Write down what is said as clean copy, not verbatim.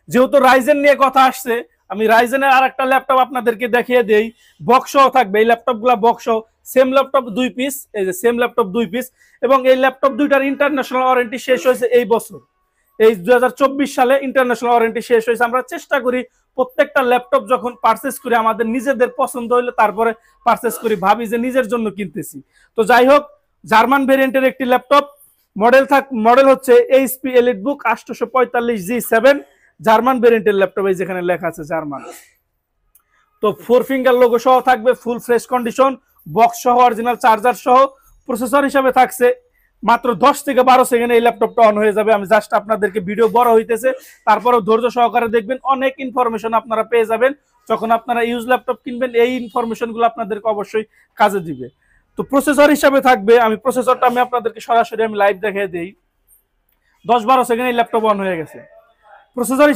যেহেতু রাইজেন নিয়ে কথা আসছে, আমি রাইজেনের আর একটা ল্যাপটপ আপনাদেরকে দেখিয়ে দেই। বক্সও থাকবে, এই ল্যাপটপগুলো বক্সও, সেম ল্যাপটপ 2 পিস, এই যে সেম ল্যাপটপ 2 পিস। এবং এই ল্যাপটপ দুইটার ইন্টারন্যাশনাল ওয়ারেন্টি শেষ হয়েছে এই বছর, এই 2024 সালে ইন্টারন্যাশনাল ওয়ারেন্টি শেষ হয়েছে। আমরা চেষ্টা করি প্রত্যেকটা ল্যাপটপ যখন পারচেস করি আমাদের নিজেদের পছন্দ হইলে তারপরে পারচেস করি, ভাবি যে নিজের জন্য কিনতেছি। তো যাই হোক, জার্মান ভেরিয়েন্টের একটি ল্যাপটপ, মডেল হচ্ছে এইচপি এলিটবুক 845G7, জার্মান ভেরিয়েন্টের ল্যাপটপ, এই যেখানে লেখা আছে জার্মান। তো 4 ফিঙ্গার লোগো সহ থাকবে, ফুল ফ্রেশ কন্ডিশন, বক্স সহ, অরিজিনাল চার্জার সহ। প্রসেসর হিসাবে থাকছে মাত্র 10 থেকে 12 সেকেন্ড এই ল্যাপটপটা অন হয়ে যাবে। আমি জাস্ট আপনাদেরকে, ভিডিও বড় হইতেছে, তারপরেও ধৈর্য সহকারে দেখবেন, অনেক ইনফরমেশন আপনারা পেয়ে যাবেন যখন আপনারা ইউজ ল্যাপটপ কিনবেন। এই ইনফরমেশনগুলো আপনাদেরকে অবশ্যই কাজে দিবে। তো প্রসেসর হিসাবে থাকবে, প্রসেসরটা আমি আপনাদেরকে সরাসরি লাইভ দেখিয়ে দিই। 10-12 সেকেন্ড এই ল্যাপটপ অন হয়ে গেছে। প্রসেসর